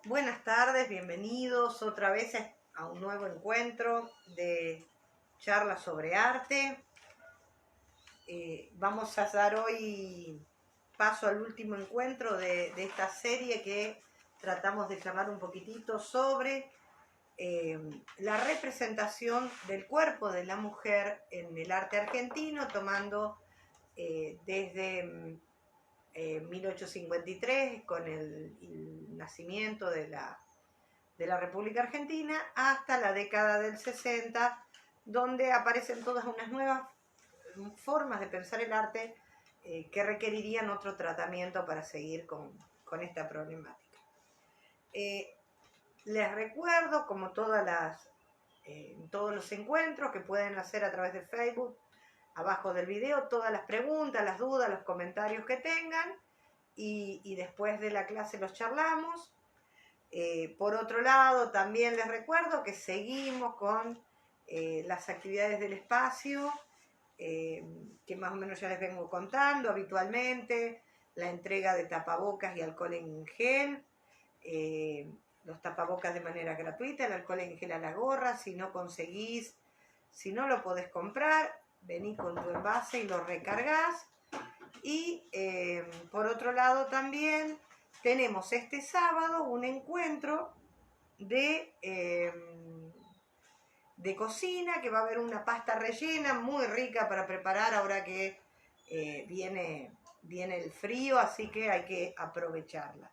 Buenas tardes, bienvenidos otra vez a un nuevo encuentro de charlas sobre arte. Vamos a dar hoy paso al último encuentro de esta serie que tratamos de llamar un poquitito sobre la representación del cuerpo de la mujer en el arte argentino, tomando desde 1853 con el nacimiento de la República Argentina hasta la década del 60, donde aparecen todas unas nuevas formas de pensar el arte que requerirían otro tratamiento para seguir con esta problemática. Les recuerdo, como todos los encuentros, que pueden hacer a través de Facebook, abajo del video, todas las preguntas, las dudas, los comentarios que tengan, y después de la clase los charlamos. Por otro lado, también les recuerdo que seguimos con las actividades del espacio, que más o menos ya les vengo contando habitualmente, la entrega de tapabocas y alcohol en gel, los tapabocas de manera gratuita, el alcohol en gel a la gorra. Si no conseguís, si no lo podés comprar, vení con tu envase y lo recargás. Y por otro lado también tenemos este sábado un encuentro de cocina, que va a haber una pasta rellena muy rica para preparar ahora que viene el frío, así que hay que aprovecharla.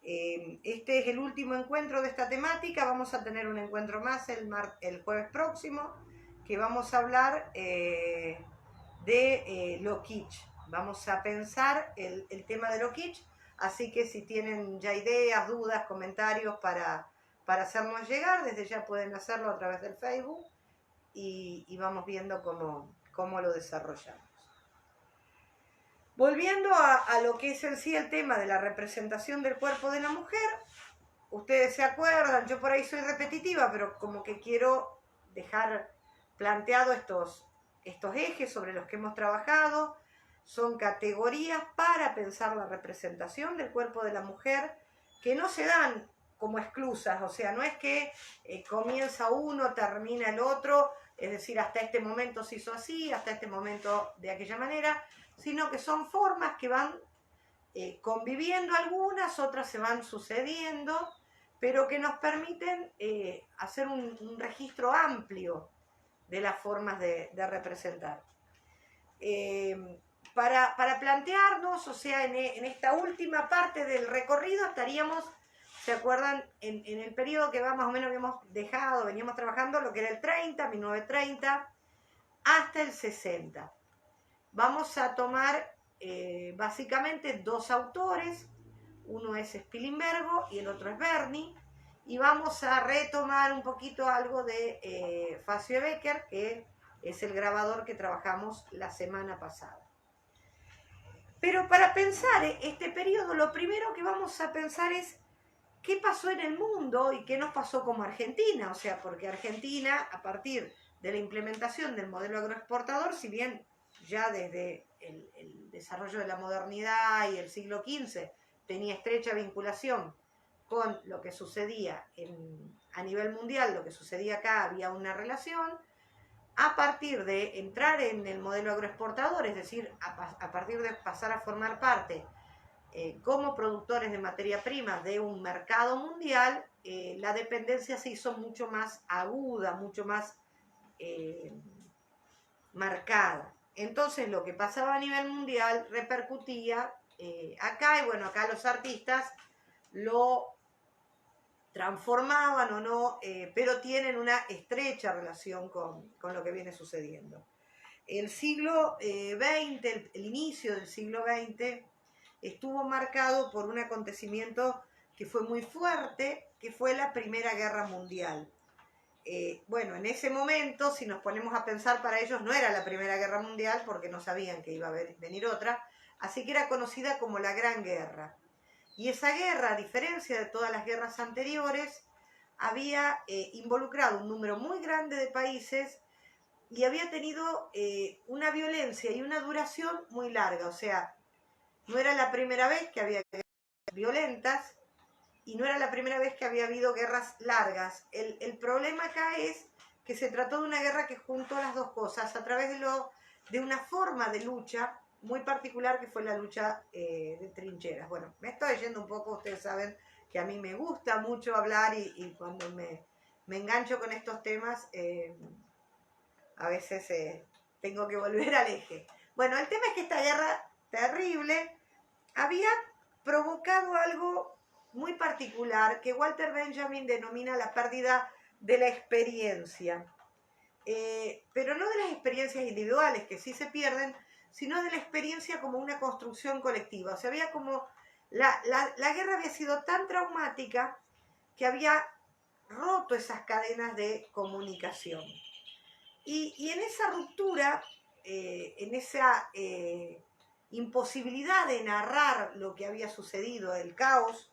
Este es el último encuentro de esta temática. Vamos a tener un encuentro más el jueves próximo, que vamos a hablar de lo kitsch. Vamos a pensar el tema de lo kitsch, así que si tienen ya ideas, dudas, comentarios para hacernos llegar, desde ya pueden hacerlo a través del Facebook y vamos viendo cómo lo desarrollamos. Volviendo a lo que es en sí el tema de la representación del cuerpo de la mujer, ustedes se acuerdan, yo por ahí soy repetitiva, pero como que quiero dejar planteado estos ejes sobre los que hemos trabajado. Son categorías para pensar la representación del cuerpo de la mujer, que no se dan como exclusas, o sea, no es que comienza uno, termina el otro, es decir, hasta este momento se hizo así, hasta este momento de aquella manera, sino que son formas que van conviviendo algunas, otras se van sucediendo, pero que nos permiten hacer un registro amplio de las formas de representar. Para plantearnos, o sea, en esta última parte del recorrido estaríamos, ¿se acuerdan? En el periodo que más o menos veníamos trabajando, lo que era el 1930, hasta el 60. Vamos a tomar básicamente dos autores, uno es Spilimbergo y el otro es Berni, y vamos a retomar un poquito algo de Facio Becker, que es el grabador que trabajamos la semana pasada. Pero para pensar este periodo, lo primero que vamos a pensar es qué pasó en el mundo y qué nos pasó como Argentina, o sea, porque Argentina, a partir de la implementación del modelo agroexportador, si bien ya desde el desarrollo de la modernidad y el siglo XV tenía estrecha vinculación con lo que sucedía a nivel mundial, lo que sucedía acá, había una relación. A partir de entrar en el modelo agroexportador, es decir, a partir de pasar a formar parte como productores de materia prima de un mercado mundial, la dependencia se hizo mucho más aguda, mucho más marcada. Entonces lo que pasaba a nivel mundial repercutía acá, y bueno, acá los artistas lo transformaban o no, pero tienen una estrecha relación con lo que viene sucediendo. El siglo XX, el inicio del siglo XX, estuvo marcado por un acontecimiento que fue muy fuerte, que fue la Primera Guerra Mundial. Bueno, en ese momento, si nos ponemos a pensar, para ellos no era la Primera Guerra Mundial porque no sabían que iba a venir otra, así que era conocida como la Gran Guerra. Y esa guerra, a diferencia de todas las guerras anteriores, había involucrado un número muy grande de países y había tenido una violencia y una duración muy larga. O sea, no era la primera vez que había guerras violentas y no era la primera vez que había habido guerras largas. El problema acá es que se trató de una guerra que juntó las dos cosas a través de una forma de lucha muy particular que fue la lucha de trincheras. Bueno, me estoy yendo un poco, ustedes saben que a mí me gusta mucho hablar y cuando me engancho con estos temas, a veces tengo que volver al eje. Bueno, el tema es que esta guerra terrible había provocado algo muy particular que Walter Benjamin denomina la pérdida de la experiencia. Pero no de las experiencias individuales, que sí se pierden, sino de la experiencia como una construcción colectiva. O sea, había como la guerra había sido tan traumática que había roto esas cadenas de comunicación. Y en esa ruptura, en esa imposibilidad de narrar lo que había sucedido, el caos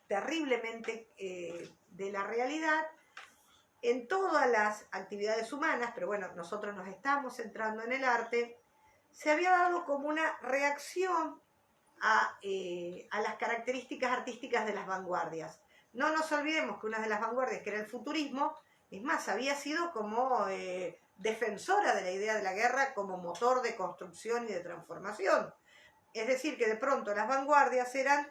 terriblemente de la realidad, en todas las actividades humanas, pero bueno, nosotros nos estamos centrando en el arte, se había dado como una reacción a las características artísticas de las vanguardias. No nos olvidemos que una de las vanguardias, que era el futurismo, es más, había sido como defensora de la idea de la guerra como motor de construcción y de transformación. Es decir, que de pronto las vanguardias eran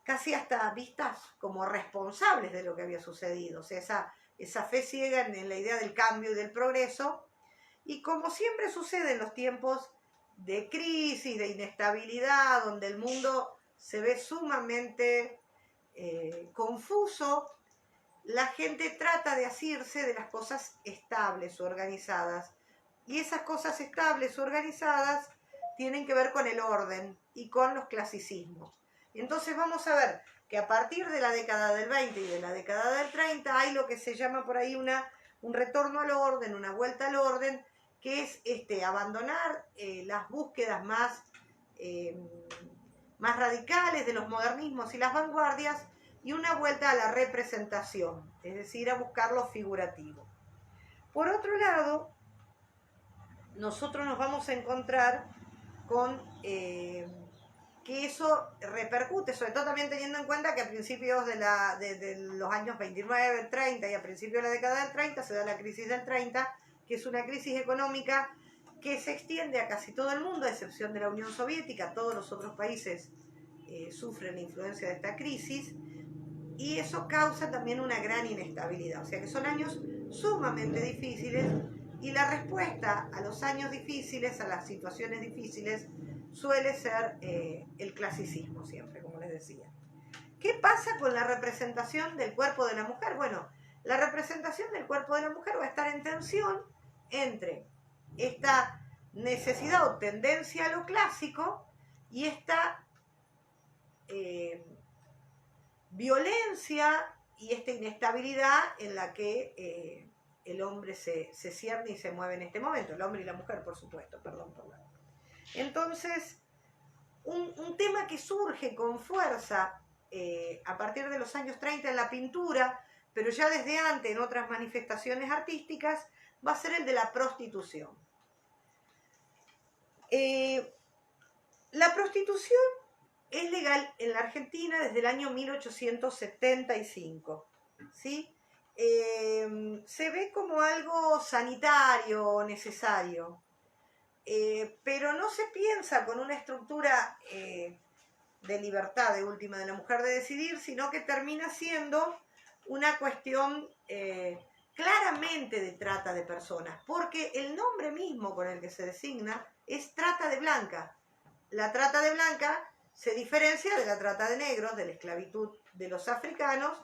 casi hasta vistas como responsables de lo que había sucedido. O sea, esa fe ciega en la idea del cambio y del progreso. Y como siempre sucede en los tiempos de crisis, de inestabilidad, donde el mundo se ve sumamente confuso, la gente trata de asirse de las cosas estables o organizadas. Y esas cosas estables o organizadas tienen que ver con el orden y con los clasicismos. Entonces vamos a ver que a partir de la década del 20 y de la década del 30 hay lo que se llama por ahí un retorno al orden, una vuelta al orden, que es abandonar las búsquedas más radicales de los modernismos y las vanguardias y una vuelta a la representación, es decir, a buscar lo figurativo. Por otro lado, nosotros nos vamos a encontrar con que eso repercute, sobre todo también teniendo en cuenta que a principios de los años 29, 30 y a principios de la década del 30 se da la crisis del 30, que es una crisis económica que se extiende a casi todo el mundo, a excepción de la Unión Soviética. Todos los otros países sufren la influencia de esta crisis y eso causa también una gran inestabilidad. O sea que son años sumamente difíciles y la respuesta a los años difíciles, a las situaciones difíciles, suele ser el clasicismo siempre, como les decía. ¿Qué pasa con la representación del cuerpo de la mujer? Bueno, la representación del cuerpo de la mujer va a estar en tensión entre esta necesidad o tendencia a lo clásico y esta violencia y esta inestabilidad en la que el hombre se cierne y se mueve en este momento, el hombre y la mujer, por supuesto, perdón por la... Entonces, un tema que surge con fuerza a partir de los años 30 en la pintura, pero ya desde antes en otras manifestaciones artísticas, va a ser el de la prostitución. La prostitución es legal en la Argentina desde el año 1875, ¿sí? Se ve como algo sanitario o necesario, pero no se piensa con una estructura de libertad de última de la mujer de decidir, sino que termina siendo una cuestión claramente de trata de personas, porque el nombre mismo con el que se designa es trata de blanca. La trata de blanca se diferencia de la trata de negros, de la esclavitud de los africanos,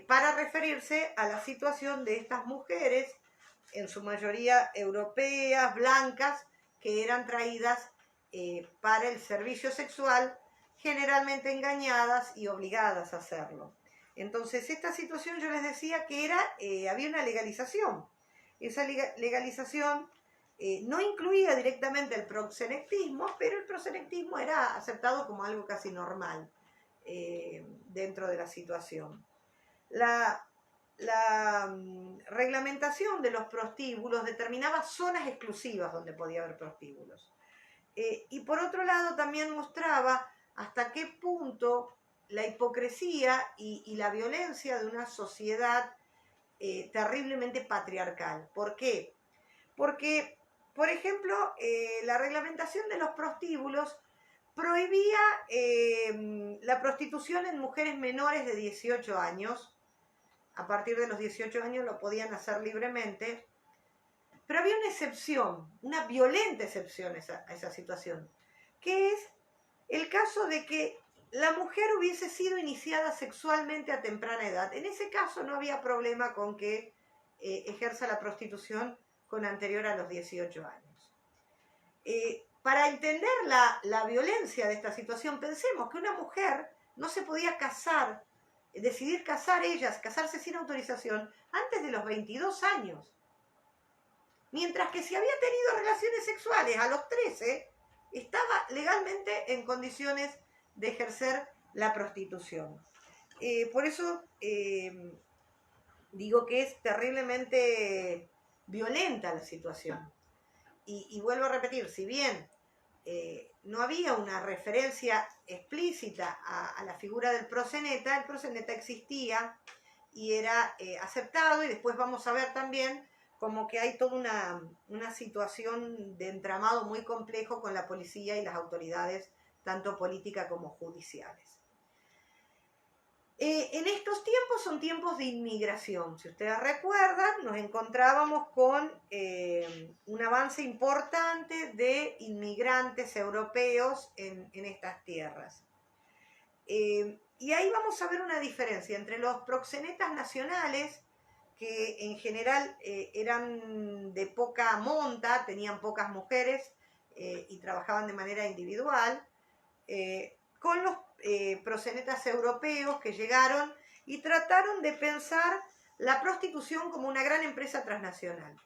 para referirse a la situación de estas mujeres, en su mayoría europeas, blancas, que eran traídas para el servicio sexual, generalmente engañadas y obligadas a hacerlo. Entonces, esta situación yo les decía que había una legalización. Esa legalización no incluía directamente el proxenetismo, pero el proxenetismo era aceptado como algo casi normal dentro de la situación. La reglamentación de los prostíbulos determinaba zonas exclusivas donde podía haber prostíbulos. Y por otro lado también mostraba hasta qué punto la hipocresía y la violencia de una sociedad terriblemente patriarcal. ¿Por qué? Porque, por ejemplo, la reglamentación de los prostíbulos prohibía la prostitución en mujeres menores de 18 años. A partir de los 18 años lo podían hacer libremente. Pero había una excepción, una violenta excepción a esa situación, que es el caso de que la mujer hubiese sido iniciada sexualmente a temprana edad. En ese caso no había problema con que ejerza la prostitución con anterior a los 18 años. Para entender la violencia de esta situación, pensemos que una mujer no se podía casar, decidir casarse sin autorización antes de los 22 años. Mientras que si había tenido relaciones sexuales a los 13, estaba legalmente en condiciones de ejercer la prostitución. Por eso digo que es terriblemente violenta la situación. Y vuelvo a repetir, si bien no había una referencia explícita a la figura del proxeneta, el proxeneta existía y era aceptado, y después vamos a ver también como que hay toda una situación de entramado muy complejo con la policía y las autoridades, tanto políticas como judiciales. En estos tiempos son tiempos de inmigración. Si ustedes recuerdan, nos encontrábamos con un avance importante de inmigrantes europeos en estas tierras. Y ahí vamos a ver una diferencia entre los proxenetas nacionales, que en general eran de poca monta, tenían pocas mujeres y trabajaban de manera individual, con los proxenetas europeos que llegaron y trataron de pensar la prostitución como una gran empresa transnacional.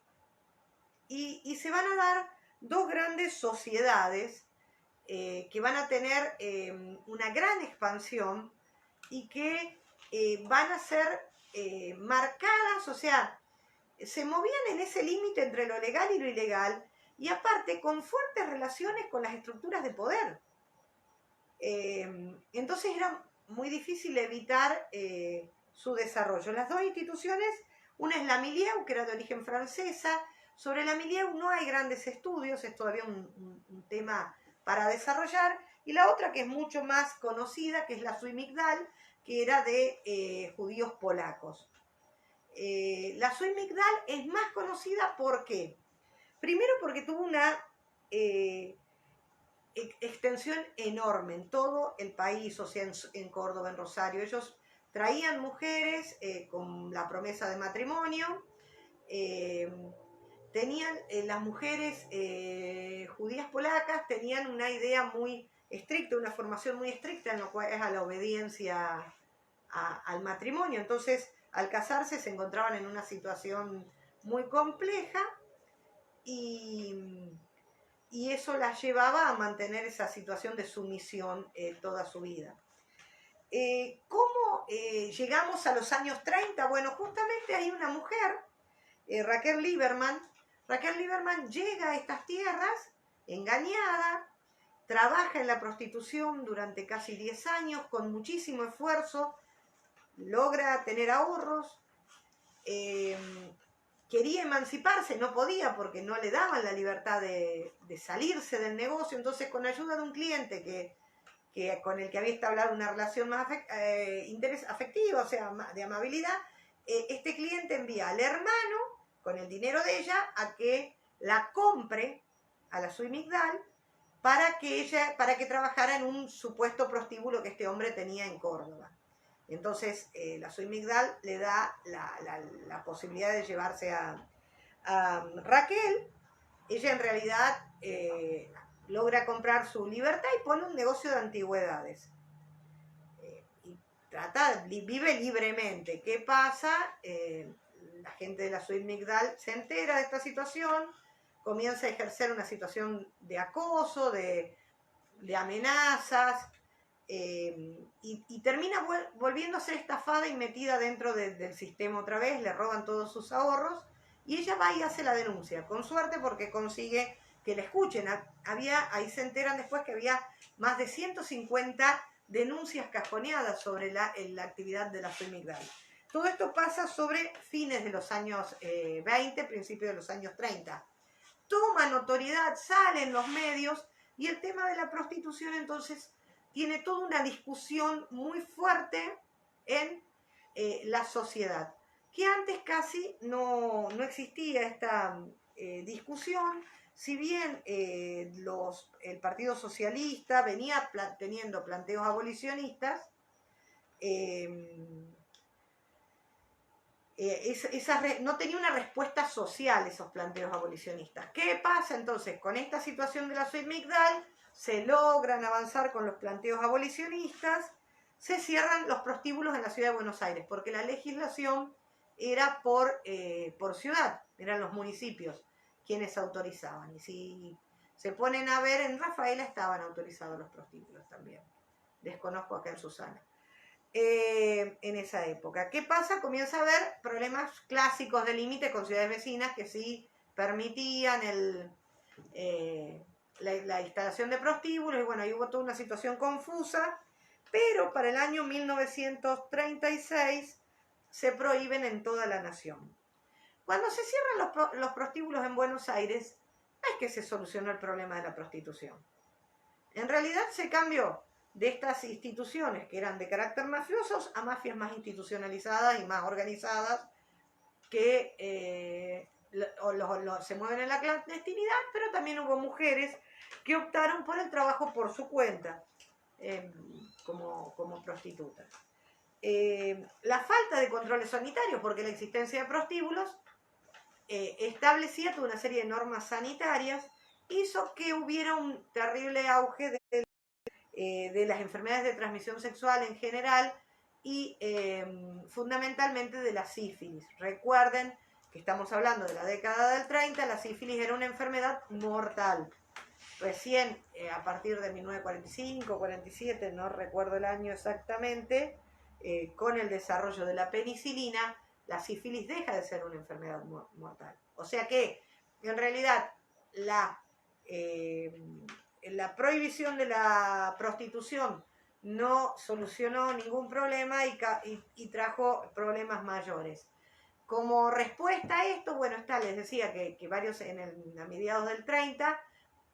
Y se van a dar dos grandes sociedades que van a tener una gran expansión y que van a ser marcadas, o sea, se movían en ese límite entre lo legal y lo ilegal, y aparte con fuertes relaciones con las estructuras de poder. Entonces era muy difícil evitar su desarrollo. Las dos instituciones, una es la Milieu, que era de origen francesa. Sobre la Milieu no hay grandes estudios, es todavía un tema para desarrollar, y la otra, que es mucho más conocida, que es la Suimigdal, que era de judíos polacos. La Suimigdal es más conocida, ¿por qué? Primero porque tuvo una extensión enorme en todo el país, o sea, en Córdoba, en Rosario. Ellos traían mujeres con la promesa de matrimonio. Tenían las mujeres judías polacas tenían una idea muy estricta, una formación muy estricta en lo cual es a la obediencia al matrimonio. Entonces, al casarse se encontraban en una situación muy compleja y eso las llevaba a mantener esa situación de sumisión toda su vida. ¿Cómo llegamos a los años 30? Bueno, justamente hay una mujer, Raquel Lieberman. Raquel Lieberman llega a estas tierras engañada, trabaja en la prostitución durante casi 10 años con muchísimo esfuerzo, logra tener ahorros, quería emanciparse, no podía porque no le daban la libertad de salirse del negocio. Entonces, con ayuda de un cliente con el que había establecido una relación más afectiva, o sea, de amabilidad, este cliente envía al hermano con el dinero de ella a que la compre a la Suimigdal para que trabajara en un supuesto prostíbulo que este hombre tenía en Córdoba. Entonces la Suimigdal le da la posibilidad de llevarse a Raquel. Ella en realidad logra comprar su libertad y pone un negocio de antigüedades. Vive libremente. ¿Qué pasa? La gente de la Suimigdal se entera de esta situación, comienza a ejercer una situación de acoso, de amenazas, y termina volviendo a ser estafada y metida dentro del sistema otra vez. Le roban todos sus ahorros y ella va y hace la denuncia, con suerte porque consigue que la escuchen. Ahí se enteran después que había más de 150 denuncias cajoneadas sobre la actividad de la Soy Migdal. Todo esto pasa sobre fines de los años 20, principios de los años 30. Toma notoriedad, sale en los medios y el tema de la prostitución entonces tiene toda una discusión muy fuerte en la sociedad, que antes casi no existía esta discusión, si bien el Partido Socialista venía teniendo planteos abolicionistas, no tenía una respuesta social esos planteos abolicionistas. ¿Qué pasa entonces? Con esta situación de la Soy Migdal se logran avanzar con los planteos abolicionistas, se cierran los prostíbulos en la ciudad de Buenos Aires, porque la legislación era por ciudad, eran los municipios quienes autorizaban. Y si se ponen a ver, en Rafaela estaban autorizados los prostíbulos también. Desconozco acá en Susana. En esa época. ¿Qué pasa? Comienza a haber problemas clásicos de límite con ciudades vecinas que sí permitían la instalación de prostíbulos, y bueno, ahí hubo toda una situación confusa, pero para el año 1936 se prohíben en toda la nación. Cuando se cierran los prostíbulos en Buenos Aires, no es que se solucionó el problema de la prostitución. En realidad se cambió de estas instituciones que eran de carácter mafiosos a mafias más institucionalizadas y más organizadas que se mueven en la clandestinidad, pero también hubo mujeres que optaron por el trabajo por su cuenta como prostitutas. La falta de controles sanitarios, porque la existencia de prostíbulos establecía toda una serie de normas sanitarias, hizo que hubiera un terrible auge de las enfermedades de transmisión sexual en general y fundamentalmente de la sífilis. Recuerden que estamos hablando de la década del 30, la sífilis era una enfermedad mortal. Recién a partir de 1945, 47, no recuerdo el año exactamente, con el desarrollo de la penicilina, la sífilis deja de ser una enfermedad mortal. O sea que, en realidad, la prohibición de la prostitución no solucionó ningún problema y trajo problemas mayores. Como respuesta a esto, bueno, les decía que varios a mediados del 30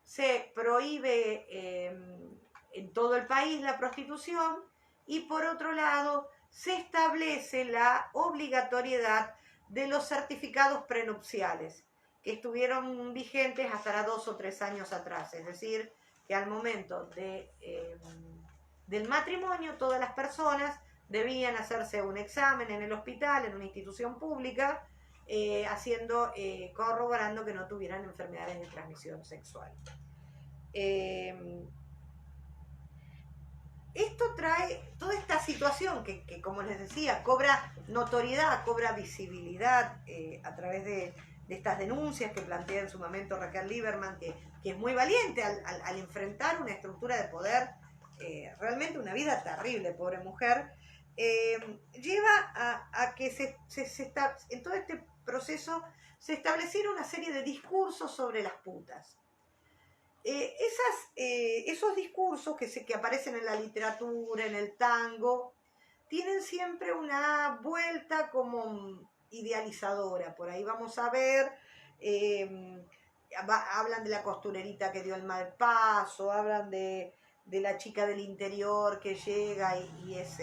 se prohíbe en todo el país la prostitución, y por otro lado se establece la obligatoriedad de los certificados prenupciales, que estuvieron vigentes hasta 2 o 3 años atrás. Es decir, que al momento del matrimonio todas las personas debían hacerse un examen en el hospital, en una institución pública, corroborando que no tuvieran enfermedades de transmisión sexual. Esto trae toda esta situación que, como les decía, cobra notoriedad, cobra visibilidad a través de estas denuncias que plantea en su momento Raquel Lieberman, que es muy valiente al enfrentar una estructura de poder, realmente una vida terrible, pobre mujer, lleva a que en todo este proceso se estableciera una serie de discursos sobre las putas. Esos discursos que aparecen en la literatura, en el tango, tienen siempre una vuelta como idealizadora. Por ahí vamos a ver, hablan de la costurerita que dio el mal paso, hablan de la chica del interior que llega y es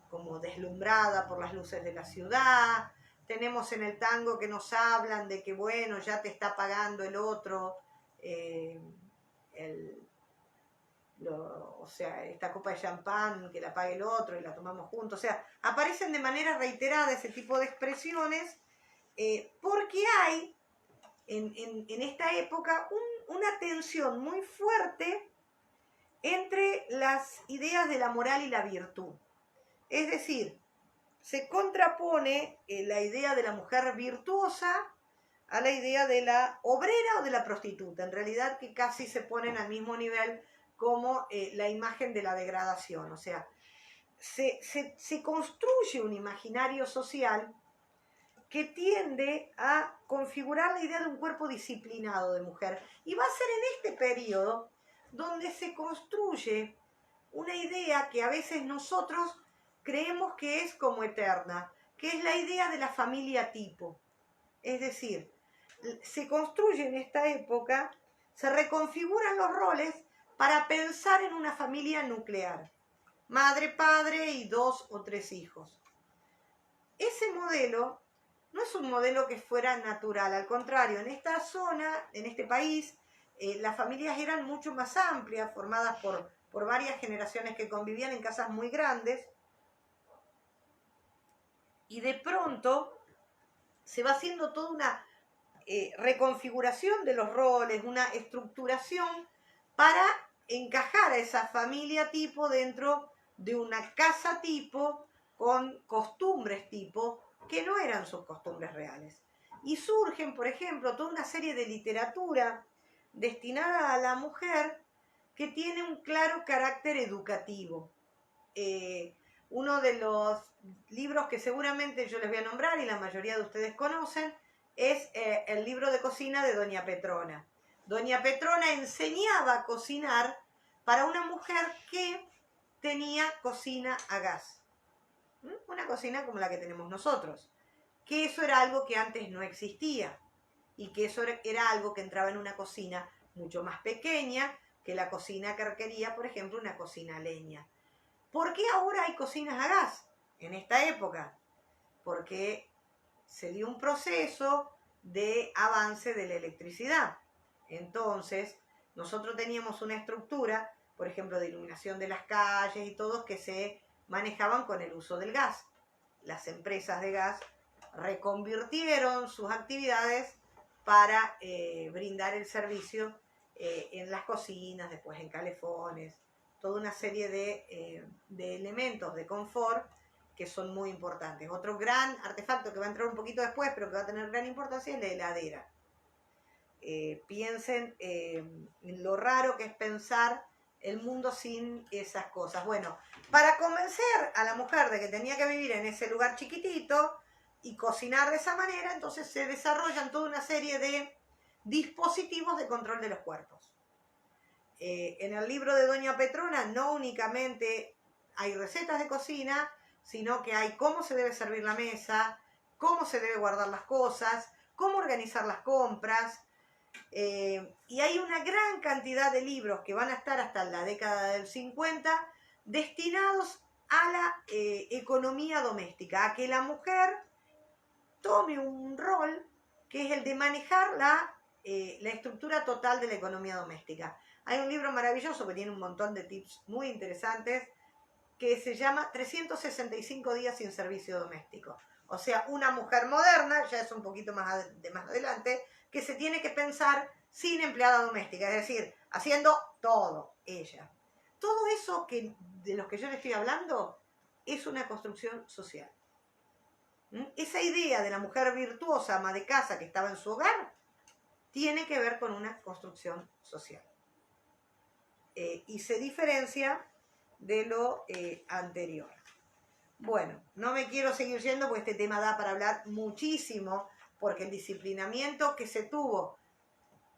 como deslumbrada por las luces de la ciudad. Tenemos en el tango que nos hablan de que, bueno, ya te está pagando el otro, o sea, esta copa de champán que la pague el otro y la tomamos juntos. O sea, aparecen de manera reiterada ese tipo de expresiones, porque hay en esta época una tensión muy fuerte entre las ideas de la moral y la virtud. Es decir, se contrapone la idea de la mujer virtuosa a la idea de la obrera o de la prostituta, en realidad, que casi se ponen al mismo nivel como la imagen de la degradación. O sea, se construye un imaginario social que tiende a configurar la idea de un cuerpo disciplinado de mujer. Y va a ser en este periodo donde se construye una idea que a veces nosotros creemos que es como eterna, que es la idea de la familia tipo. Es decir, se construye en esta época, se reconfiguran los roles para pensar en una familia nuclear, madre, padre y 2 o 3 hijos. Ese modelo no es un modelo que fuera natural, al contrario, en esta zona, en este país, las familias eran mucho más amplias, formadas por varias generaciones que convivían en casas muy grandes, y de pronto se va haciendo toda una reconfiguración de los roles, una estructuración para encajar a esa familia tipo dentro de una casa tipo con costumbres tipo que no eran sus costumbres reales. Y surgen, por ejemplo, toda una serie de literatura destinada a la mujer que tiene un claro carácter educativo. Uno de los libros que seguramente yo les voy a nombrar y la mayoría de ustedes conocen es el libro de cocina de Doña Petrona. Doña Petrona enseñaba a cocinar para una mujer que tenía cocina a gas. Una cocina como la que tenemos nosotros. Que eso era algo que antes no existía. Y que eso era algo que entraba en una cocina mucho más pequeña que la cocina que requería, por ejemplo, una cocina a leña. ¿Por qué ahora hay cocinas a gas en esta época? Porque se dio un proceso de avance de la electricidad. Entonces, nosotros teníamos una estructura, por ejemplo, de iluminación de las calles y todo, que se manejaban con el uso del gas. Las empresas de gas reconvirtieron sus actividades para brindar el servicio en las cocinas, después en calefones, toda una serie de elementos de confort que son muy importantes. Otro gran artefacto que va a entrar un poquito después, pero que va a tener gran importancia, es la heladera. Piensen en lo raro que es pensar el mundo sin esas cosas. Bueno, para convencer a la mujer de que tenía que vivir en ese lugar chiquitito y cocinar de esa manera, entonces se desarrollan toda una serie de dispositivos de control de los cuerpos. En el libro de Doña Petrona no únicamente hay recetas de cocina, sino que hay cómo se debe servir la mesa, cómo se debe guardar las cosas, cómo organizar las compras. Y hay una gran cantidad de libros que van a estar hasta la década del 50 destinados a la economía doméstica, a que la mujer tome un rol que es el de manejar la estructura total de la economía doméstica. Hay un libro maravilloso que tiene un montón de tips muy interesantes que se llama 365 días sin servicio doméstico. O sea, una mujer moderna, ya es un poquito más adelante, que se tiene que pensar sin empleada doméstica, es decir, haciendo todo ella. Todo eso de los que yo le estoy hablando es una construcción social. Esa idea de la mujer virtuosa, ama de casa, que estaba en su hogar, tiene que ver con una construcción social. Y se diferencia de lo anterior. Bueno, no me quiero seguir yendo porque este tema da para hablar muchísimo, porque el disciplinamiento que se tuvo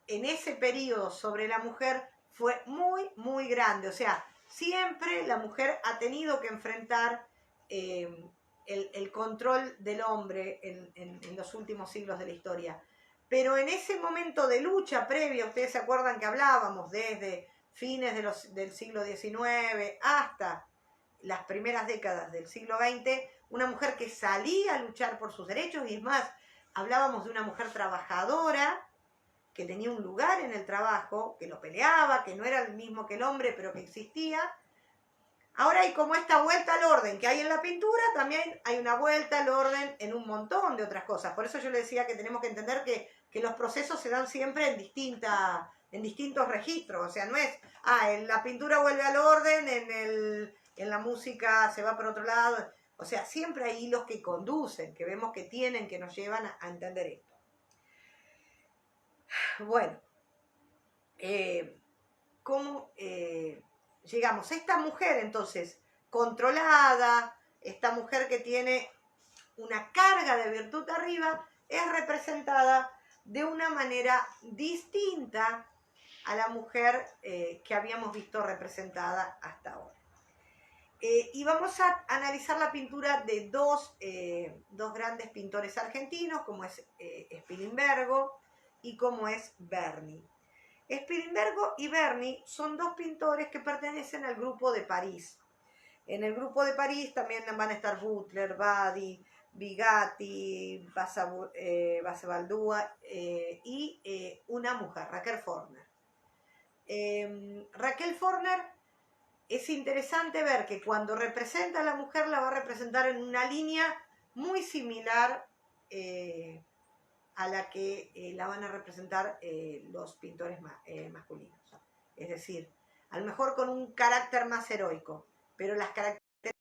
en ese periodo sobre la mujer fue muy, muy grande. O sea, siempre la mujer ha tenido que enfrentar el control del hombre en los últimos siglos de la historia. Pero en ese momento de lucha previa, ustedes se acuerdan que hablábamos desde fines del siglo XIX hasta las primeras décadas del siglo XX, una mujer que salía a luchar por sus derechos, y es más, hablábamos de una mujer trabajadora que tenía un lugar en el trabajo, que lo peleaba, que no era el mismo que el hombre, pero que existía. Ahora hay como esta vuelta al orden que hay en la pintura, también hay una vuelta al orden en un montón de otras cosas. Por eso yo le decía que tenemos que entender que los procesos se dan siempre en distintos registros. O sea, no es, en la pintura vuelve al orden, en la música se va por otro lado. O sea, siempre hay hilos que conducen, que vemos que tienen, que nos llevan a entender esto. Bueno, ¿cómo llegamos? Esta mujer, entonces, controlada, esta mujer que tiene una carga de virtud arriba, es representada de una manera distinta a la mujer que habíamos visto representada hasta ahora. Y vamos a analizar la pintura de dos grandes pintores argentinos, como es Spilimbergo y como es Berni. Spilimbergo y Berni son dos pintores que pertenecen al grupo de París. En el grupo de París también van a estar Butler, Badi, Bigatti, Basebaldúa y una mujer, Raquel Forner. Raquel Forner, es interesante ver que cuando representa a la mujer la va a representar en una línea muy similar a la que la van a representar los pintores masculinos. Es decir, a lo mejor con un carácter más heroico, pero las características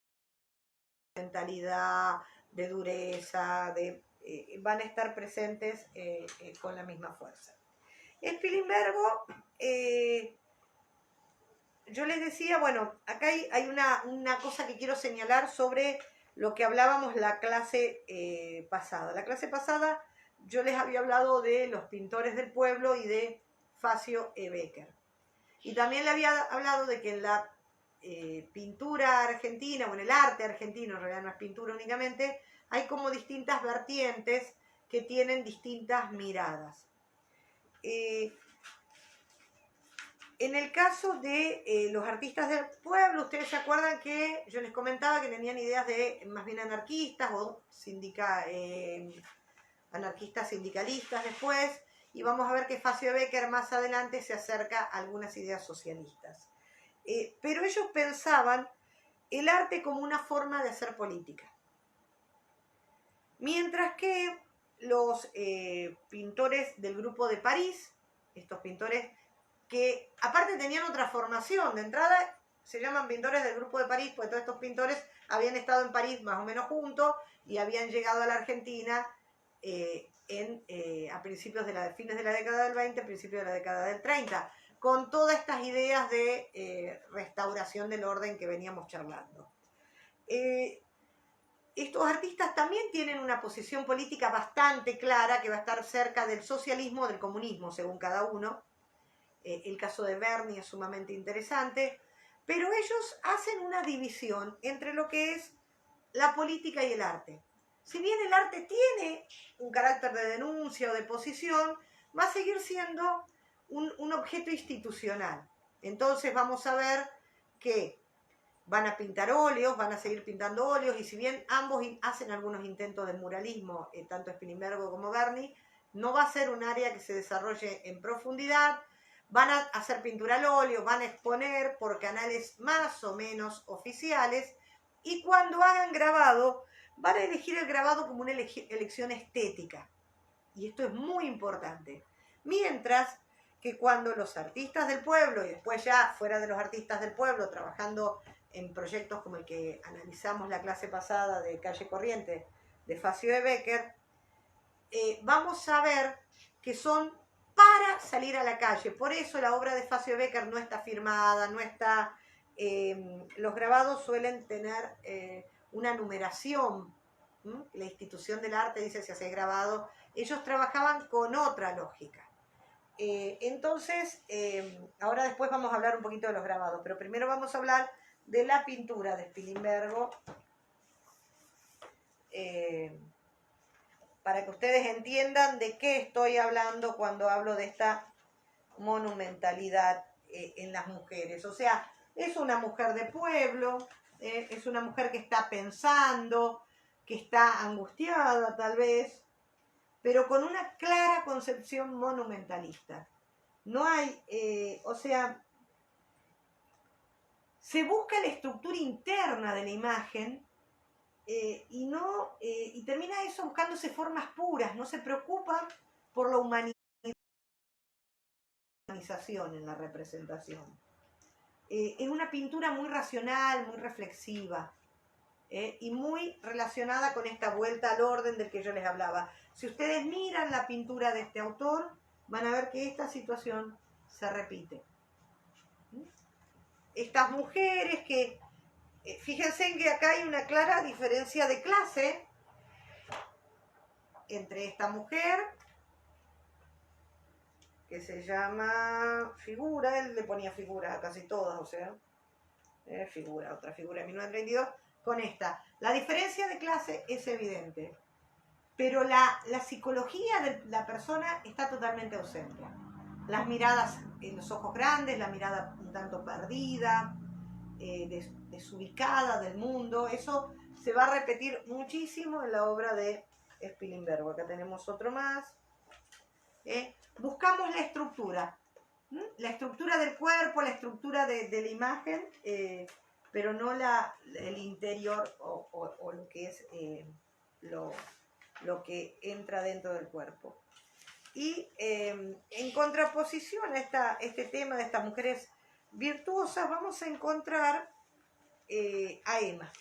de mentalidad, de dureza, van a estar presentes con la misma fuerza. Spilimbergo, yo les decía, bueno, acá hay una cosa que quiero señalar sobre lo que hablábamos la clase pasada. La clase pasada yo les había hablado de los pintores del pueblo y de Facio e. Becker. Y también le había hablado de que en la pintura argentina, o en el arte argentino, en realidad no es pintura únicamente, hay como distintas vertientes que tienen distintas miradas. En el caso de los artistas del pueblo, ustedes se acuerdan que yo les comentaba que tenían ideas de más bien anarquistas o anarquistas sindicalistas después, y vamos a ver que Facio Becker más adelante se acerca a algunas ideas socialistas. Pero ellos pensaban el arte como una forma de hacer política. Mientras que los pintores del grupo de París, estos pintores que aparte tenían otra formación, de entrada se llaman pintores del grupo de París, pues todos estos pintores habían estado en París más o menos juntos y habían llegado a la Argentina a principios fines de la década del 20, principios de la década del 30, con todas estas ideas de restauración del orden que veníamos charlando. Estos artistas también tienen una posición política bastante clara que va a estar cerca del socialismo o del comunismo, según cada uno. El caso de Berni es sumamente interesante, pero ellos hacen una división entre lo que es la política y el arte. Si bien el arte tiene un carácter de denuncia o de posición, va a seguir siendo un objeto institucional. Entonces vamos a ver que van a pintar óleos, van a seguir pintando óleos, y si bien ambos hacen algunos intentos de muralismo, tanto Spilimbergo como Berni, no va a ser un área que se desarrolle en profundidad. Van a hacer pintura al óleo, van a exponer por canales más o menos oficiales, y cuando hagan grabado, van a elegir el grabado como una elección estética. Y esto es muy importante. Mientras que cuando los artistas del pueblo, y después ya fuera de los artistas del pueblo, trabajando en proyectos como el que analizamos la clase pasada de Calle Corriente, de Facio e. Becker, vamos a ver que son para salir a la calle. Por eso la obra de Facio e. Becker no está firmada, no está... los grabados suelen tener una numeración. La institución del arte dice si haces grabado. Ellos trabajaban con otra lógica. Entonces, ahora después vamos a hablar un poquito de los grabados, pero primero vamos a hablar de la pintura de Spilimbergo, para que ustedes entiendan de qué estoy hablando cuando hablo de esta monumentalidad en las mujeres. O sea, es una mujer de pueblo, es una mujer que está pensando, que está angustiada tal vez, pero con una clara concepción monumentalista. No hay, o sea, se busca la estructura interna de la imagen y termina eso buscándose formas puras, no se preocupa por la humanización en la representación. Es una pintura muy racional, muy reflexiva y muy relacionada con esta vuelta al orden del que yo les hablaba. Si ustedes miran la pintura de este autor, van a ver que esta situación se repite. Estas mujeres que, fíjense en que acá hay una clara diferencia de clase entre esta mujer, que se llama Figura, él le ponía figuras a casi todas, o sea, otra figura de 1932, con esta. La diferencia de clase es evidente, pero la psicología de la persona está totalmente ausente. Las miradas en los ojos grandes, la mirada un tanto perdida, desubicada del mundo, eso se va a repetir muchísimo en la obra de Spilimbergo. Acá tenemos otro más. Buscamos la estructura. La estructura del cuerpo, la estructura de la imagen, pero no el interior o lo que es lo que entra dentro del cuerpo. Y en contraposición a este tema de estas mujeres virtuosas, vamos a encontrar a Emma.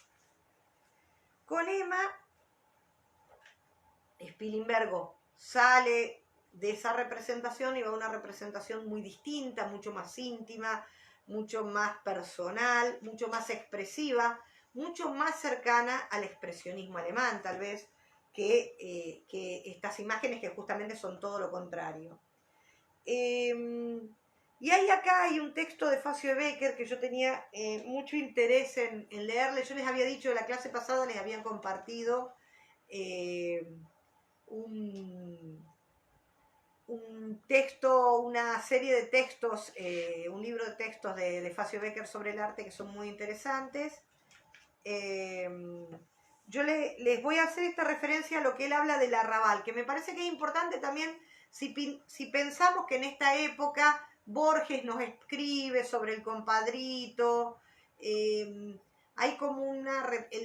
Con Emma, Spilimbergo sale de esa representación y va a una representación muy distinta, mucho más íntima, mucho más personal, mucho más expresiva, mucho más cercana al expresionismo alemán, tal vez, que estas imágenes que justamente son todo lo contrario. Y acá hay un texto de Facio de Becker que yo tenía mucho interés en leerle. Yo les había dicho de la clase pasada, les habían compartido un texto, una serie de textos, un libro de textos de Facio Becker sobre el arte que son muy interesantes. Yo les voy a hacer esta referencia a lo que él habla del arrabal, que me parece que es importante también si pensamos que en esta época Borges nos escribe sobre el compadrito, hay como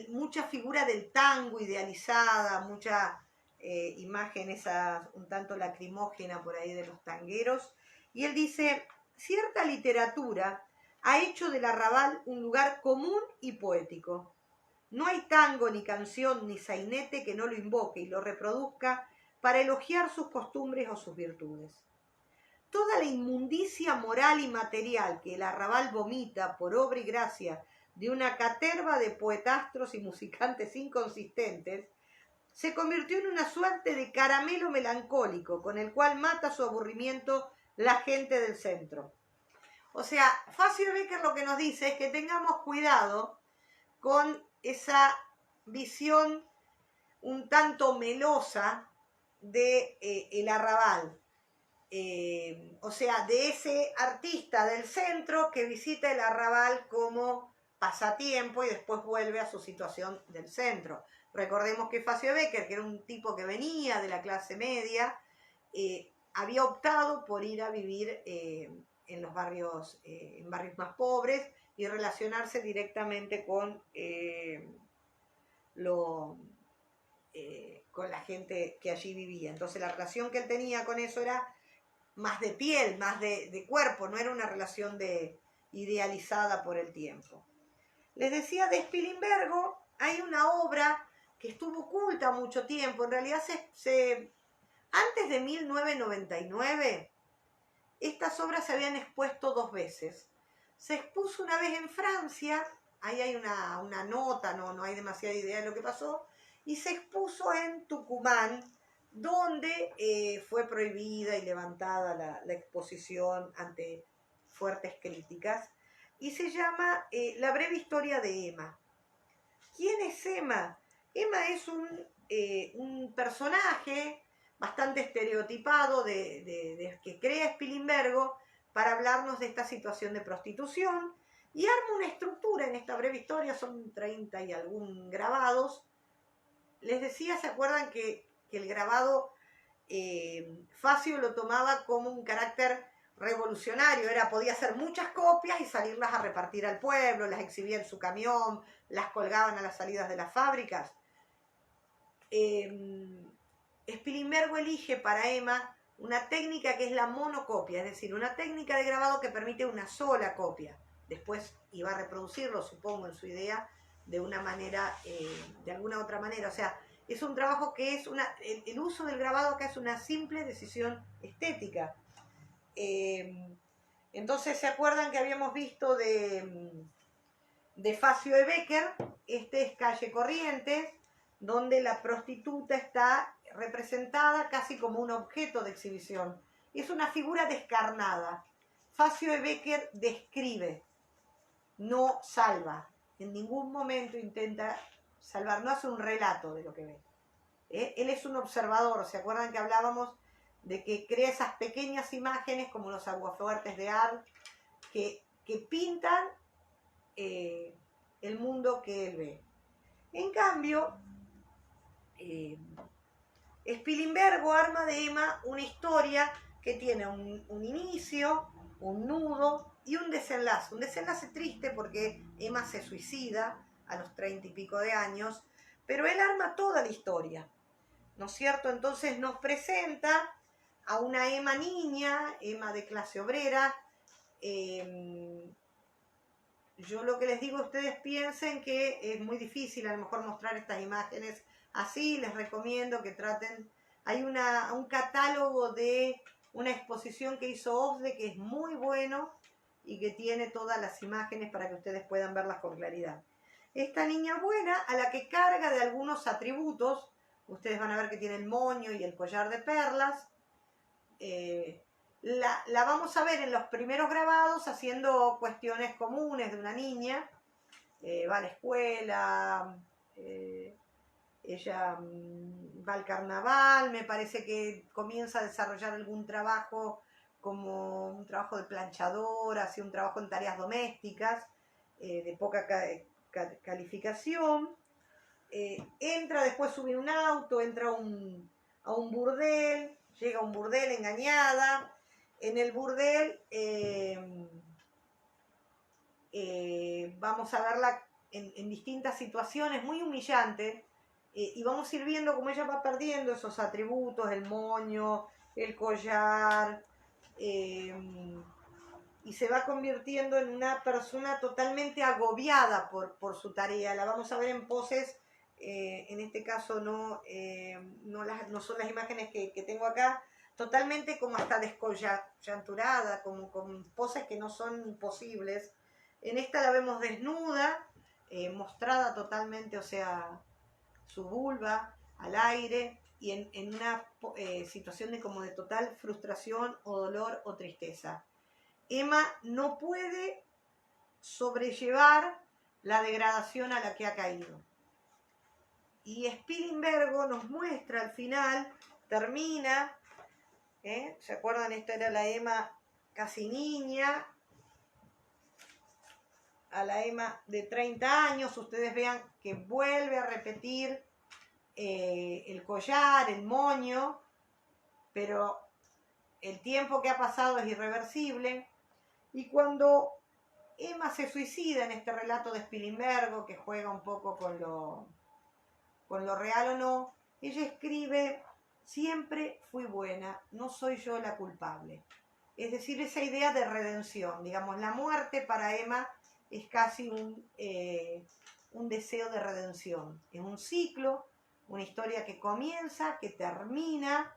mucha figura del tango idealizada, mucha imagen esa un tanto lacrimógena por ahí de los tangueros, y él dice, cierta literatura ha hecho del arrabal un lugar común y poético. No hay tango, ni canción, ni sainete que no lo invoque y lo reproduzca para elogiar sus costumbres o sus virtudes. Toda la inmundicia moral y material que el arrabal vomita por obra y gracia de una caterva de poetastros y musicantes inconsistentes, se convirtió en una suerte de caramelo melancólico con el cual mata su aburrimiento la gente del centro. O sea, Facio Becker lo que nos dice es que tengamos cuidado con esa visión un tanto melosa de el arrabal. O sea, de ese artista del centro que visita el arrabal como pasatiempo y después vuelve a su situación del centro. Recordemos que Facio Becker, que era un tipo que venía de la clase media, había optado por ir a vivir en los barrios, en barrios más pobres y relacionarse directamente con con la gente que allí vivía. Entonces la relación que él tenía con eso era más de piel, más de cuerpo, no era una relación idealizada por el tiempo. Les decía de Spilimbergo, hay una obra que estuvo oculta mucho tiempo, en realidad antes de 1999, estas obras se habían expuesto 2 veces. Se expuso una vez en Francia, ahí hay una nota, no hay demasiada idea de lo que pasó, y se expuso en Tucumán, donde fue prohibida y levantada la exposición ante fuertes críticas, y se llama La breve historia de Emma. ¿Quién es Emma? Emma es un personaje bastante estereotipado que crea Spilimbergo para hablarnos de esta situación de prostitución, y arma una estructura en esta breve historia, son 30 y algún grabados. Les decía, ¿se acuerdan que el grabado Facio lo tomaba como un carácter revolucionario? Podía hacer muchas copias y salirlas a repartir al pueblo, las exhibía en su camión, las colgaban a las salidas de las fábricas. Spilimbergo elige para Emma una técnica que es la monocopia, es decir, una técnica de grabado que permite una sola copia. Después iba a reproducirlo, supongo, en su idea, de una manera, de alguna otra manera. O sea, es un trabajo que es el uso del grabado acá es una simple decisión estética. Entonces, ¿se acuerdan que habíamos visto de Facio de Becker? Este es Calle Corrientes, donde la prostituta está representada casi como un objeto de exhibición. Es una figura descarnada. Facio de Becker describe no salva, en ningún momento intenta salvar, no hace un relato de lo que ve. Él es un observador, ¿se acuerdan que hablábamos de que crea esas pequeñas imágenes como los aguafuertes de Arles que pintan el mundo que él ve? En cambio, Spilimbergo arma de Emma una historia que tiene un inicio, un nudo y un desenlace triste porque Emma se suicida a los 30 y pico de años, pero él arma toda la historia, ¿no es cierto? Entonces nos presenta a una Emma niña, Emma de clase obrera. Yo lo que les digo, ustedes piensen que es muy difícil a lo mejor mostrar estas imágenes así, les recomiendo que traten, hay un catálogo de una exposición que hizo OSDE que es muy bueno y que tiene todas las imágenes para que ustedes puedan verlas con claridad. Esta niña buena a la que carga de algunos atributos, ustedes van a ver que tiene el moño y el collar de perlas, la vamos a ver en los primeros grabados haciendo cuestiones comunes de una niña, va a la escuela, ella va al carnaval, me parece que comienza a desarrollar algún trabajo como un trabajo de planchadora, así un trabajo en tareas domésticas, de poca calificación. Entra, después sube un auto, entra a un burdel, llega a un burdel engañada. En el burdel vamos a verla en distintas situaciones muy humillantes y vamos a ir viendo cómo ella va perdiendo esos atributos, el moño, el collar, y se va convirtiendo en una persona totalmente agobiada por su tarea. La vamos a ver en poses, en este caso no son las imágenes que tengo acá, totalmente como hasta descoyunturada, como con poses que no son posibles. En esta la vemos desnuda, mostrada totalmente, o sea, su vulva al aire y en una situación de total frustración o dolor o tristeza. Emma no puede sobrellevar la degradación a la que ha caído. Y Spilimbergo nos muestra al final, termina, ¿se acuerdan? Esta era la Emma casi niña, a la Emma de 30 años, ustedes vean que vuelve a repetir el collar, el moño, pero el tiempo que ha pasado es irreversible. Y cuando Emma se suicida en este relato de Spilimbergo, que juega un poco con lo real o no, ella escribe: siempre fui buena, no soy yo la culpable. Es decir, esa idea de redención, digamos, la muerte para Emma es casi un deseo de redención. Es un ciclo, una historia que comienza, que termina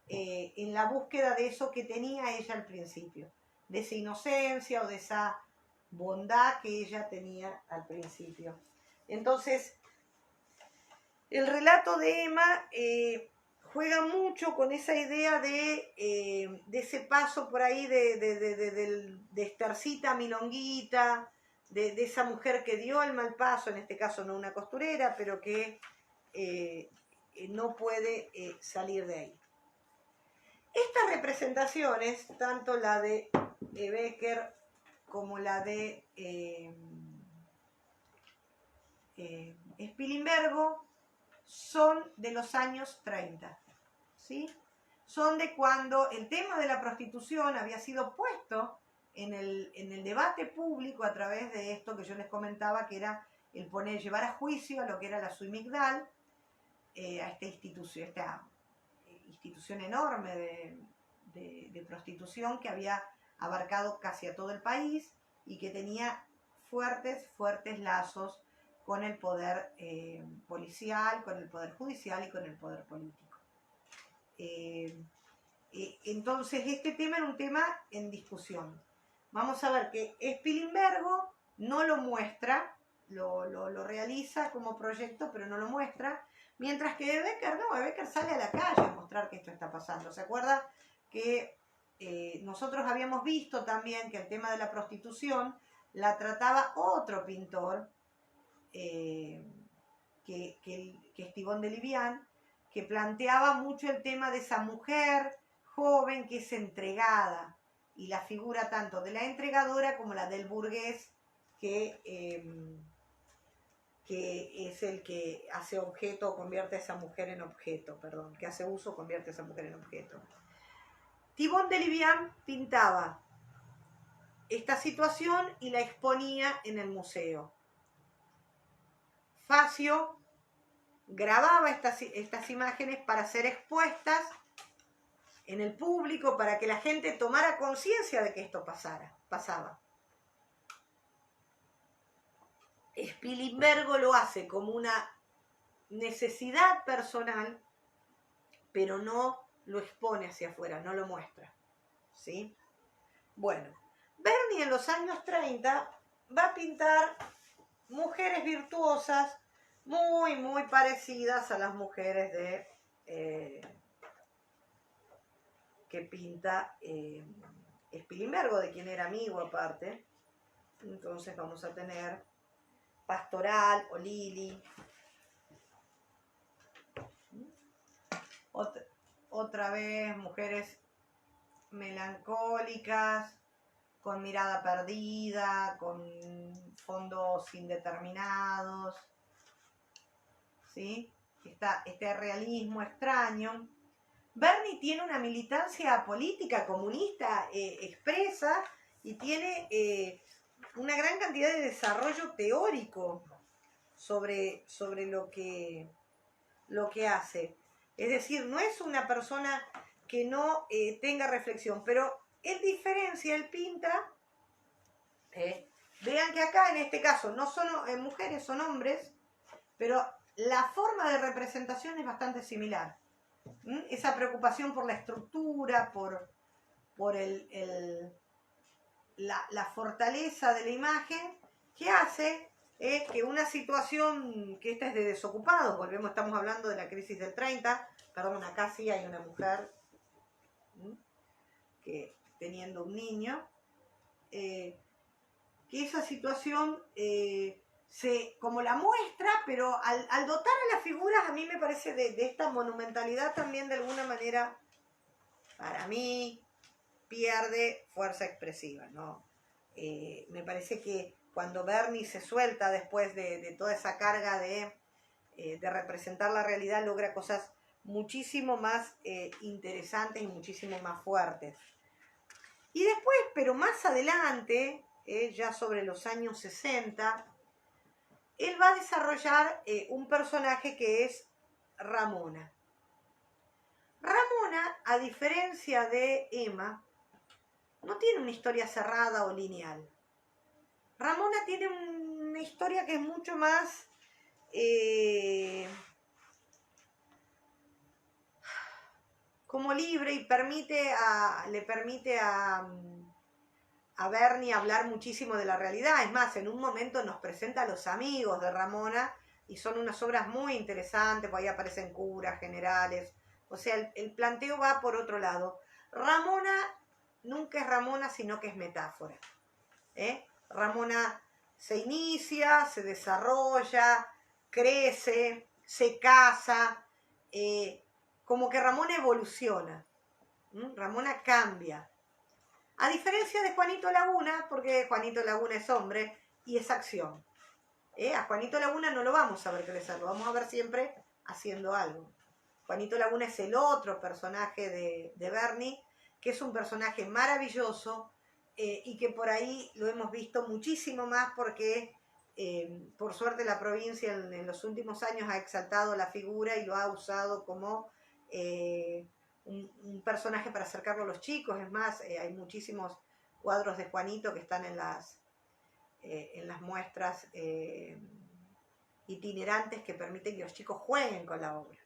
en la búsqueda de eso que tenía ella al principio, de esa inocencia o de esa bondad que ella tenía al principio. Entonces, el relato de Emma juega mucho con esa idea de ese paso por ahí de Estercita Milonguita, de esa mujer que dio el mal paso, en este caso no una costurera, pero que no puede salir de ahí. Estas representaciones, tanto la de Becker como la de Spilimbergo, son de los años 30, ¿sí? Son de cuando el tema de la prostitución había sido puesto en el debate público a través de esto que yo les comentaba, que era el llevar a juicio a lo que era la Sui Migdal, a esta institución enorme de prostitución que había abarcado casi a todo el país y que tenía fuertes lazos con el poder policial, con el poder judicial y con el poder político. Entonces este tema era un tema en discusión. Vamos a ver que Spilimbergo no lo muestra, lo realiza como proyecto, pero no lo muestra, mientras que Becker no, Becker sale a la calle a mostrar que esto está pasando. ¿Se acuerda que nosotros habíamos visto también que el tema de la prostitución la trataba otro pintor, que es Thibon de Livian, que planteaba mucho el tema de esa mujer joven que es entregada, y la figura tanto de la entregadora como la del burgués, que es el que hace objeto o convierte a esa mujer en objeto, perdón, que hace uso o convierte a esa mujer en objeto. Thibon de Livian pintaba esta situación y la exponía en el museo. Facio grababa estas imágenes para ser expuestas en el público, para que la gente tomara conciencia de que esto pasaba. Spilimbergo lo hace como una necesidad personal, pero no lo expone hacia afuera, no lo muestra, ¿sí? Bueno, Berni en los años 30 va a pintar mujeres virtuosas muy, muy parecidas a las mujeres que pinta Spilimbergo, de quien era amigo aparte. Entonces vamos a tener Pastoral o Lili. Otra vez mujeres melancólicas, con mirada perdida, con fondos indeterminados, ¿sí? Este realismo extraño. Berni tiene una militancia política comunista expresa, y tiene una gran cantidad de desarrollo teórico sobre lo que hace. Es decir, no es una persona que no tenga reflexión, pero él diferencia, él pinta. Vean que acá en este caso no son mujeres, son hombres, pero la forma de representación es bastante similar. Esa preocupación por la estructura, por la fortaleza de la imagen, que hace que una situación, que esta es de desocupados, estamos hablando de la crisis del 30, perdón, acá sí hay una mujer que teniendo un niño, que esa situación como la muestra, pero al dotar a las figuras, a mí me parece de esta monumentalidad también, de alguna manera, para mí, pierde fuerza expresiva, ¿no? Me parece que cuando Berni se suelta después de toda esa carga de representar la realidad, logra cosas muchísimo más interesantes y muchísimo más fuertes. Y después, pero más adelante, ya sobre los años 60, él va a desarrollar un personaje que es Ramona. Ramona, a diferencia de Emma, no tiene una historia cerrada o lineal. Ramona tiene una historia que es mucho más como libre, y le permite a Berni hablar muchísimo de la realidad. Es más, en un momento nos presenta a los amigos de Ramona, y son unas obras muy interesantes, porque ahí aparecen curas, generales. O sea, el planteo va por otro lado. Ramona nunca es Ramona, sino que es metáfora. Ramona se inicia, se desarrolla, crece, se casa, como que Ramona evoluciona, Ramona cambia. A diferencia de Juanito Laguna, porque Juanito Laguna es hombre y es acción. A Juanito Laguna no lo vamos a ver crecer, lo vamos a ver siempre haciendo algo. Juanito Laguna es el otro personaje de Berni, que es un personaje maravilloso, y que por ahí lo hemos visto muchísimo más, porque por suerte la provincia en los últimos años ha exaltado la figura y lo ha usado como un personaje para acercarlo a los chicos. Es más, hay muchísimos cuadros de Juanito que están en las muestras itinerantes, que permiten que los chicos jueguen con la obra.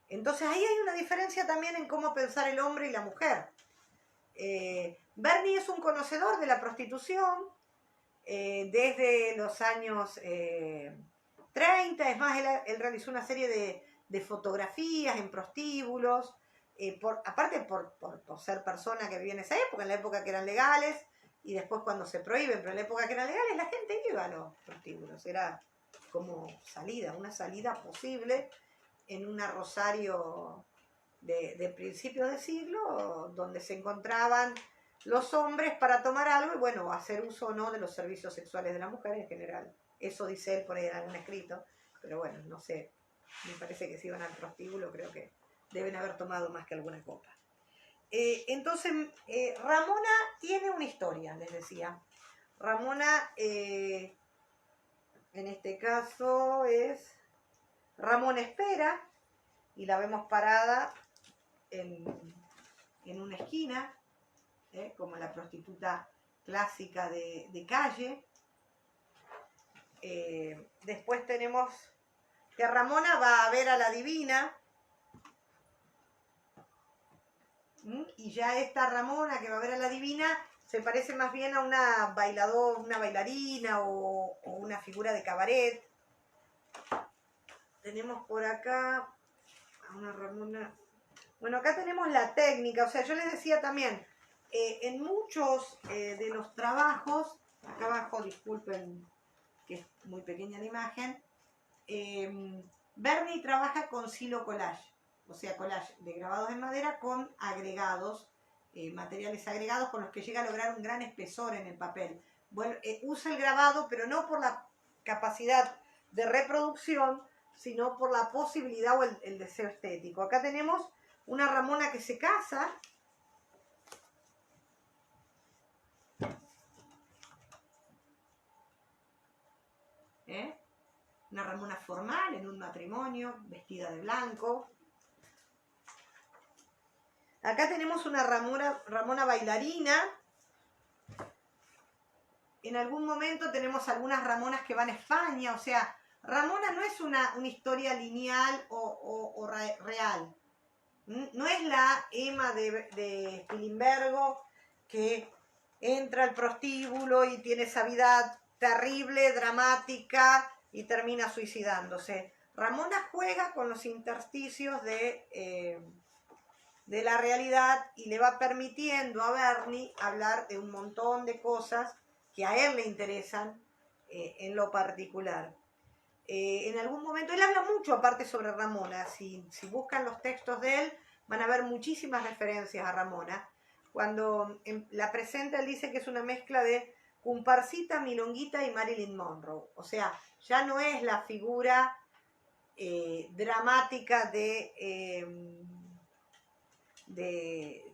Entonces ahí hay una diferencia también en cómo pensar el hombre y la mujer. Berni es un conocedor de la prostitución desde los años 30. Es más, él realizó una serie de fotografías en prostíbulos, aparte por ser persona que vivía en esa época, en la época que eran legales, y después cuando se prohíben, pero en la época que eran legales la gente iba a los prostíbulos, era como salida, una salida posible en un Rosario de principios de siglo, donde se encontraban los hombres para tomar algo y bueno, hacer uso o no de los servicios sexuales de la mujer en general. Eso dice él por ahí en algún escrito, pero bueno, no sé, me parece que si iban al prostíbulo creo que deben haber tomado más que alguna copa. Entonces, Ramona tiene una historia, les decía. Ramona, en este caso es Ramona Espera, y la vemos parada en una esquina, como la prostituta clásica de calle. Después tenemos que Ramona va a ver a la divina, y ya esta Ramona que va a ver a la divina se parece más bien a una bailarina o una figura de cabaret. Tenemos por acá a una Ramona. Bueno, acá tenemos la técnica, o sea, yo les decía también, en muchos de los trabajos, acá abajo, disculpen que es muy pequeña la imagen, Berni trabaja con silo collage, o sea, collage de grabados en madera con agregados, materiales agregados con los que llega a lograr un gran espesor en el papel. Bueno, usa el grabado, pero no por la capacidad de reproducción, sino por la posibilidad o el deseo estético. Acá tenemos una Ramona que se casa. Una Ramona formal en un matrimonio, vestida de blanco. Acá tenemos una Ramona bailarina. En algún momento tenemos algunas Ramonas que van a España, o sea, Ramona no es una historia lineal o real. No es la Emma de Spilimbergo que entra al prostíbulo y tiene esa vida terrible, dramática y termina suicidándose. Ramona juega con los intersticios de la realidad y le va permitiendo a Berni hablar de un montón de cosas que a él le interesan en lo particular. En algún momento, él habla mucho aparte sobre Ramona, si buscan los textos de él van a ver muchísimas referencias a Ramona. Cuando la presenta él dice que es una mezcla de Comparsita, Milonguita y Marilyn Monroe, o sea, ya no es la figura dramática de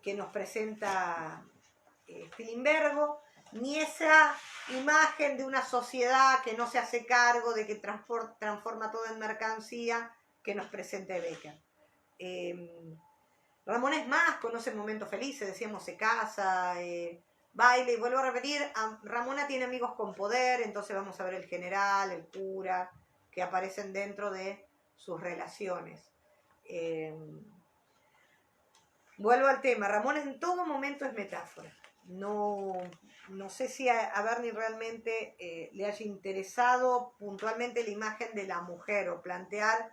que nos presenta Spilimbergo, ni esa imagen de una sociedad que no se hace cargo, de que transforma todo en mercancía, que nos presenta Becker. Ramón es más, conoce momentos felices, decíamos, se casa, baile, y vuelvo a repetir, Ramona tiene amigos con poder, entonces vamos a ver el general, el cura, que aparecen dentro de sus relaciones. Vuelvo al tema, Ramón en todo momento es metáfora. No sé si a Berni realmente le haya interesado puntualmente la imagen de la mujer o plantear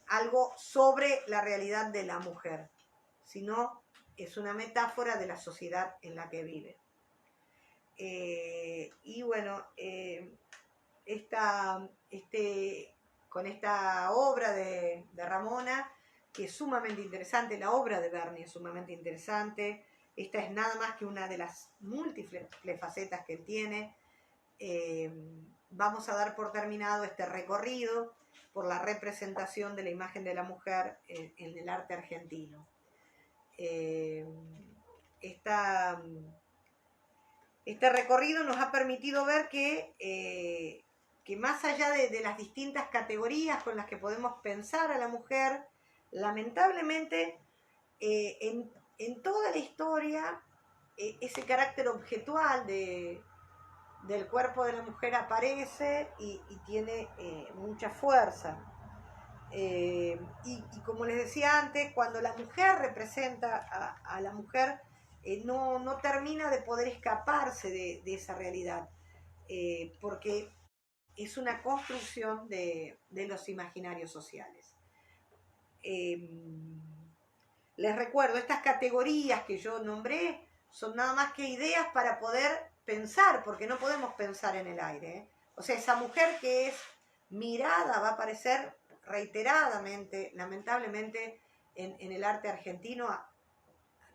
algo sobre la realidad de la mujer, sino es una metáfora de la sociedad en la que vive. Y bueno, con esta obra de Ramona, que es sumamente interesante, la obra de Berni es sumamente interesante. Esta es nada más que una de las múltiples facetas que él tiene. Vamos a dar por terminado este recorrido por la representación de la imagen de la mujer en el arte argentino. Este recorrido nos ha permitido ver que más allá de las distintas categorías con las que podemos pensar a la mujer, lamentablemente en toda la historia ese carácter objetual del cuerpo de la mujer aparece y tiene mucha fuerza. Y como les decía antes, cuando la mujer representa a la mujer, no termina de poder escaparse de esa realidad, porque es una construcción de los imaginarios sociales. Les recuerdo, estas categorías que yo nombré son nada más que ideas para poder pensar, porque no podemos pensar en el aire, ¿eh? O sea, esa mujer que es mirada va a aparecer reiteradamente, lamentablemente, en el arte argentino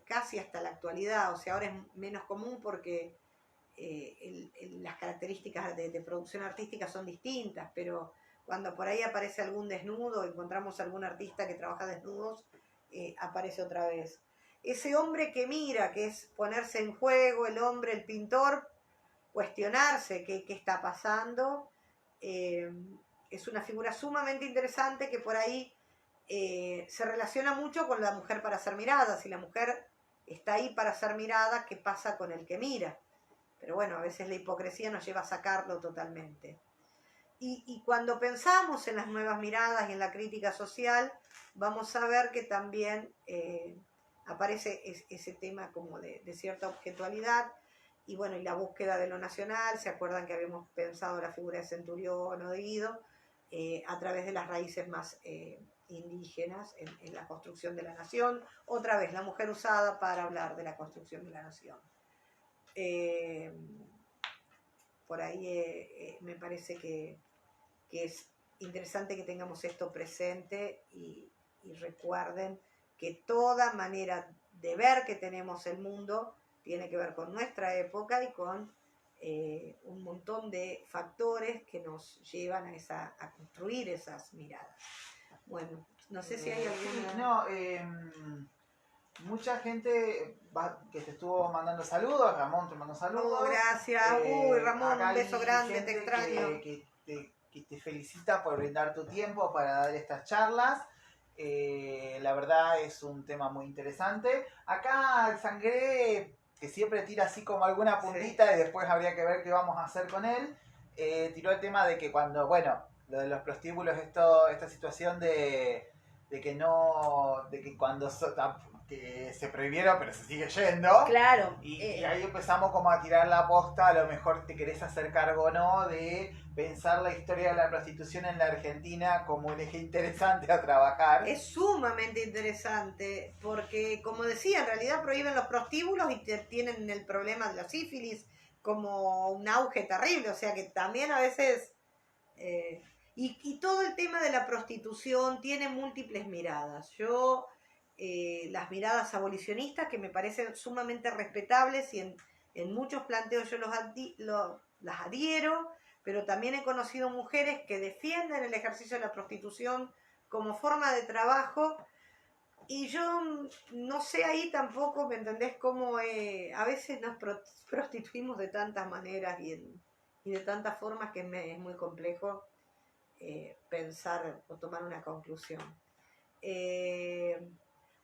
casi hasta la actualidad. O sea, ahora es menos común porque las características de producción artística son distintas, pero cuando por ahí aparece algún desnudo, encontramos algún artista que trabaja desnudos, aparece otra vez. Ese hombre que mira, que es ponerse en juego, el hombre, el pintor, cuestionarse qué está pasando, es una figura sumamente interesante que por ahí se relaciona mucho con la mujer para ser mirada. Si la mujer está ahí para ser mirada, ¿qué pasa con el que mira? Pero bueno, a veces la hipocresía nos lleva a sacarlo totalmente. Y cuando pensamos en las nuevas miradas y en la crítica social, vamos a ver que también aparece ese tema como de cierta objetualidad, y bueno, y la búsqueda de lo nacional. ¿Se acuerdan que habíamos pensado la figura de Centurión o de Guido a través de las raíces más indígenas en la construcción de la nación? Otra vez, la mujer usada para hablar de la construcción de la nación. Por ahí me parece que es interesante que tengamos esto presente y recuerden que toda manera de ver que tenemos el mundo tiene que ver con nuestra época y con un montón de factores que nos llevan a construir esas miradas. Bueno, no sé si hay alguna... Mucha gente que te estuvo mandando saludos. Ramón te mandó saludos. Oh, gracias. Uy, Ramón, un beso grande, te extraño. Que te felicita por brindar tu tiempo para dar estas charlas. La verdad es un tema muy interesante. Acá el Sangré, que siempre tira así como alguna puntita, sí, y después habría que ver qué vamos a hacer con él, tiró el tema de que cuando, bueno, lo de los prostíbulos, esta situación de que no, de que cuando que se prohibieron pero se sigue yendo. Claro. Y ahí empezamos como a tirar la posta, a lo mejor te querés hacer cargo o no, de pensar la historia de la prostitución en la Argentina como un eje interesante a trabajar. Es sumamente interesante, porque como decía, en realidad prohíben los prostíbulos y tienen el problema de la sífilis como un auge terrible, o sea que también a veces... y todo el tema de la prostitución tiene múltiples miradas. Yo... las miradas abolicionistas, que me parecen sumamente respetables y en muchos planteos yo las adhiero, pero también he conocido mujeres que defienden el ejercicio de la prostitución como forma de trabajo, y yo no sé ahí tampoco, ¿me entendés? Cómo a veces nos prostituimos de tantas maneras y de tantas formas que es muy complejo pensar o tomar una conclusión.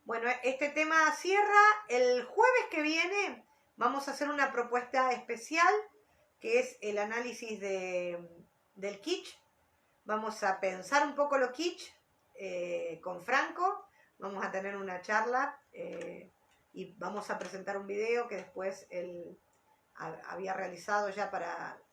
Bueno, este tema cierra. El jueves que viene vamos a hacer una propuesta especial, que es el análisis del kitsch. Vamos a pensar un poco lo kitsch con Franco. Vamos a tener una charla y vamos a presentar un video que después él había realizado ya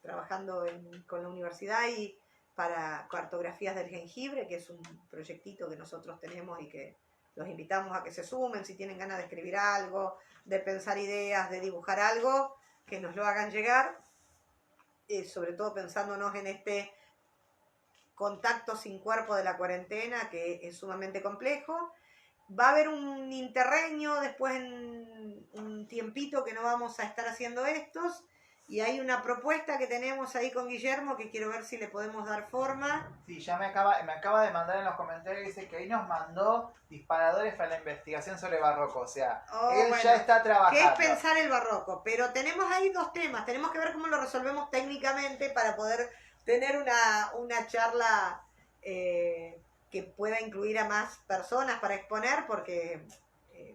trabajando con la universidad y para cartografías del jengibre, que es un proyectito que nosotros tenemos y que los invitamos a que se sumen. Si tienen ganas de escribir algo, de pensar ideas, de dibujar algo, que nos lo hagan llegar, sobre todo pensándonos en este contacto sin cuerpo de la cuarentena, que es sumamente complejo. Va a haber un interreño después, en un tiempito que no vamos a estar haciendo estos, y hay una propuesta que tenemos ahí con Guillermo que quiero ver si le podemos dar forma. Sí, ya me acaba de mandar en los comentarios, dice que ahí nos mandó disparadores para la investigación sobre barroco, o sea, él bueno, ya está trabajando. ¿Qué es pensar el barroco? Pero tenemos ahí dos temas, tenemos que ver cómo lo resolvemos técnicamente para poder tener una charla que pueda incluir a más personas para exponer, porque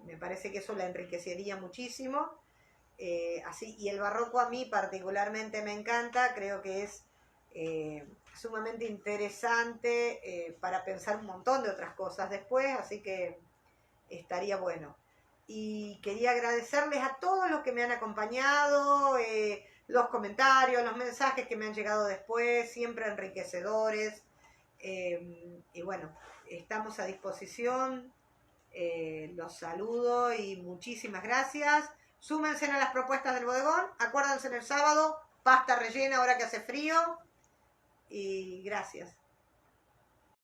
me parece que eso la enriquecería muchísimo. Así, y el barroco a mí particularmente me encanta, creo que es sumamente interesante para pensar un montón de otras cosas después, así que estaría bueno. Y quería agradecerles a todos los que me han acompañado, los comentarios, los mensajes que me han llegado después, siempre enriquecedores, y bueno, estamos a disposición, los saludo y muchísimas gracias. súmense a las propuestas del bodegón, acuérdense el sábado, pasta rellena ahora que hace frío, y gracias.